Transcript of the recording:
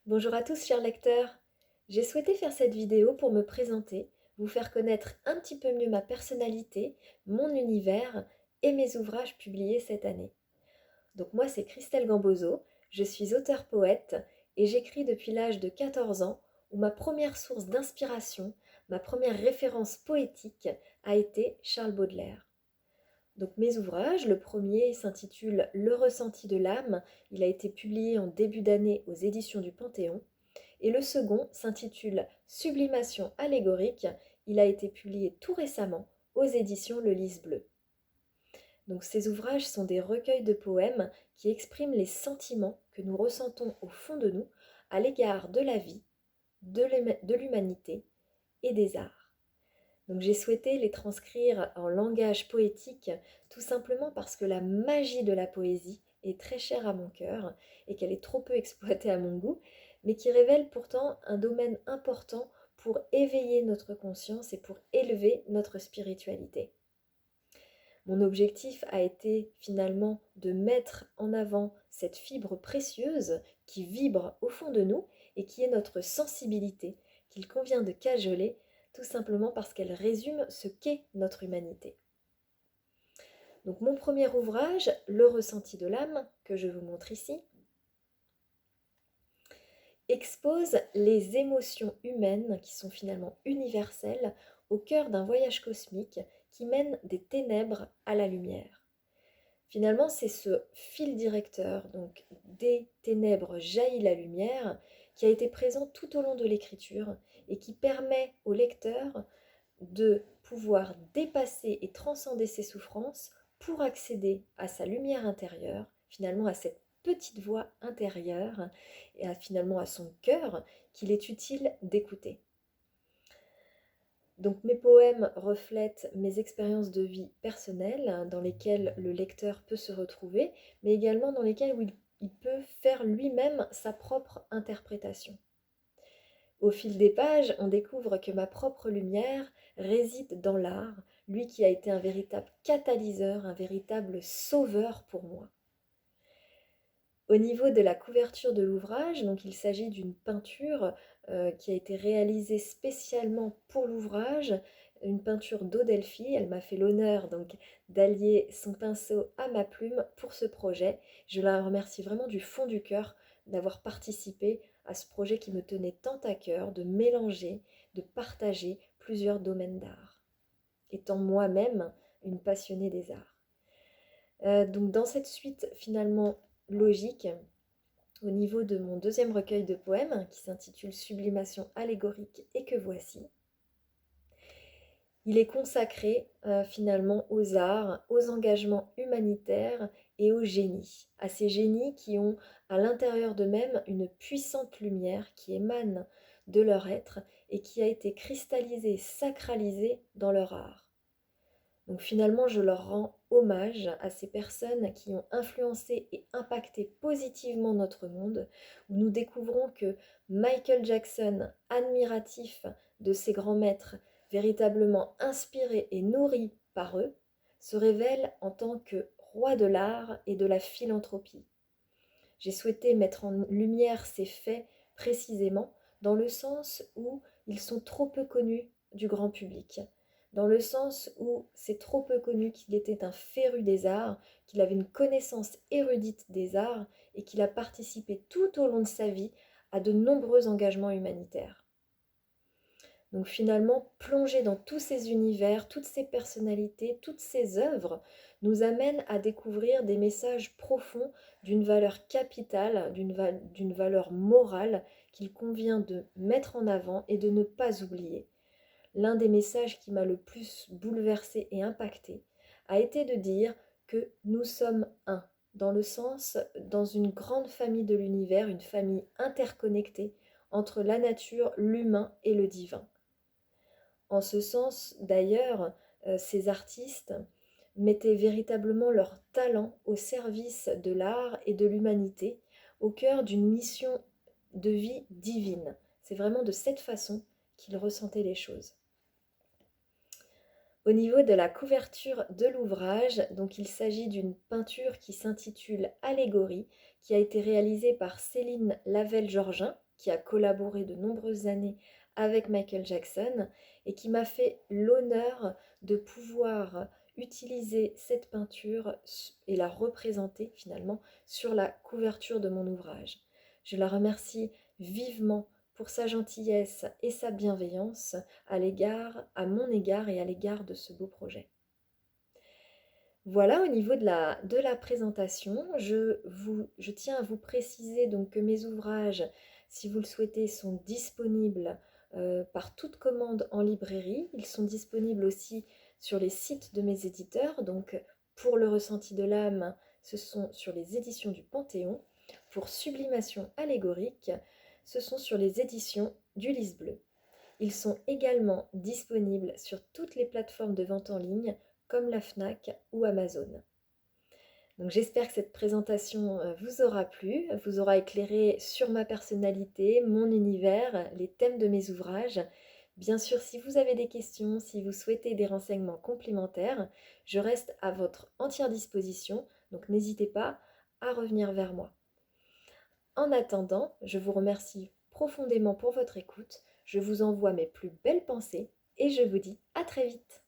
Bonjour à tous chers lecteurs. J'ai souhaité faire cette vidéo pour me présenter, vous faire connaître un petit peu mieux ma personnalité, mon univers et mes ouvrages publiés cette année. Donc moi c'est Christelle Gambozo, je suis auteure-poète et j'écris depuis l'âge de 14 ans où ma première source d'inspiration, ma première référence poétique a été Charles Baudelaire. Donc mes ouvrages, le premier s'intitule Le ressenti de l'âme, il a été publié en début d'année aux éditions du Panthéon. Et le second s'intitule Sublimation allégorique. Il a été publié tout récemment aux éditions Le Lys Bleu. Donc ces ouvrages sont des recueils de poèmes qui expriment les sentiments que nous ressentons au fond de nous à l'égard de la vie, de l'humanité et des arts. Donc j'ai souhaité les transcrire en langage poétique tout simplement parce que la magie de la poésie est très chère à mon cœur et qu'elle est trop peu exploitée à mon goût, mais qui révèle pourtant un domaine important pour éveiller notre conscience et pour élever notre spiritualité. Mon objectif a été finalement de mettre en avant cette fibre précieuse qui vibre au fond de nous et qui est notre sensibilité, qu'il convient de cajoler tout simplement parce qu'elle résume ce qu'est notre humanité. Donc mon premier ouvrage, Le ressenti de l'âme, que je vous montre ici, expose les émotions humaines qui sont finalement universelles au cœur d'un voyage cosmique qui mène des ténèbres à la lumière. Finalement, c'est ce fil directeur, donc des ténèbres jaillit la lumière, qui a été présent tout au long de l'écriture et qui permet au lecteur de pouvoir dépasser et transcender ses souffrances pour accéder à sa lumière intérieure, finalement à cette petite voix intérieure et finalement à son cœur qu'il est utile d'écouter. Donc mes poèmes reflètent mes expériences de vie personnelles dans lesquelles le lecteur peut se retrouver, mais également dans lesquelles il peut faire lui-même sa propre interprétation. Au fil des pages, on découvre que ma propre lumière réside dans l'art, lui qui a été un véritable catalyseur, un véritable sauveur pour moi. Au niveau de la couverture de l'ouvrage, donc il s'agit d'une peinture qui a été réalisée spécialement pour l'ouvrage, une peinture d'Odelphi. Elle m'a fait l'honneur donc d'allier son pinceau à ma plume pour ce projet. Je la remercie vraiment du fond du cœur d'avoir participé à ce projet qui me tenait tant à cœur, de mélanger, de partager plusieurs domaines d'art, étant moi-même une passionnée des arts. Donc dans cette suite finalement logique, au niveau de mon deuxième recueil de poèmes qui s'intitule Sublimation allégorique et que voici, il est consacré finalement aux arts, aux engagements humanitaires et au génie, à ces génies qui ont à l'intérieur d'eux-mêmes une puissante lumière qui émane de leur être et qui a été cristallisée, sacralisée dans leur art. Donc finalement, je leur rends hommage à ces personnes qui ont influencé et impacté positivement notre monde, où nous découvrons que Michael Jackson, admiratif de ses grands maîtres, véritablement inspiré et nourri par eux, se révèle en tant que roi de l'art et de la philanthropie. J'ai souhaité mettre en lumière ces faits précisément dans le sens où ils sont trop peu connus du grand public, dans le sens où c'est trop peu connu qu'il était un féru des arts, qu'il avait une connaissance érudite des arts et qu'il a participé tout au long de sa vie à de nombreux engagements humanitaires. Donc finalement, plonger dans tous ces univers, toutes ces personnalités, toutes ces œuvres, nous amène à découvrir des messages profonds d'une valeur capitale, d'une valeur morale qu'il convient de mettre en avant et de ne pas oublier. L'un des messages qui m'a le plus bouleversée et impactée a été de dire que nous sommes un, dans le sens, dans une grande famille de l'univers, une famille interconnectée entre la nature, l'humain et le divin. En ce sens, d'ailleurs, ces artistes mettaient véritablement leur talent au service de l'art et de l'humanité, au cœur d'une mission de vie divine. C'est vraiment de cette façon qu'ils ressentaient les choses. Au niveau de la couverture de l'ouvrage, donc il s'agit d'une peinture qui s'intitule Allégorie, qui a été réalisé par Céline Lavelle-Georgin, qui a collaboré de nombreuses années avec Michael Jackson et qui m'a fait l'honneur de pouvoir utiliser cette peinture et la représenter finalement sur la couverture de mon ouvrage. Je la remercie vivement pour sa gentillesse et sa bienveillance à mon égard et à l'égard de ce beau projet. Voilà au niveau de la présentation. Je tiens à vous préciser donc que mes ouvrages, si vous le souhaitez, sont disponibles par toute commande en librairie. Ils sont disponibles aussi sur les sites de mes éditeurs. Donc pour Le Ressenti de l'âme, ce sont sur les éditions du Panthéon. Pour Sublimation allégorique, ce sont sur les éditions du Lys Bleu. Ils sont également disponibles sur toutes les plateformes de vente en ligne comme la Fnac ou Amazon. Donc j'espère que cette présentation vous aura plu, vous aura éclairé sur ma personnalité, mon univers, les thèmes de mes ouvrages. Bien sûr, si vous avez des questions, si vous souhaitez des renseignements complémentaires, je reste à votre entière disposition, donc n'hésitez pas à revenir vers moi. En attendant, je vous remercie profondément pour votre écoute, je vous envoie mes plus belles pensées et je vous dis à très vite.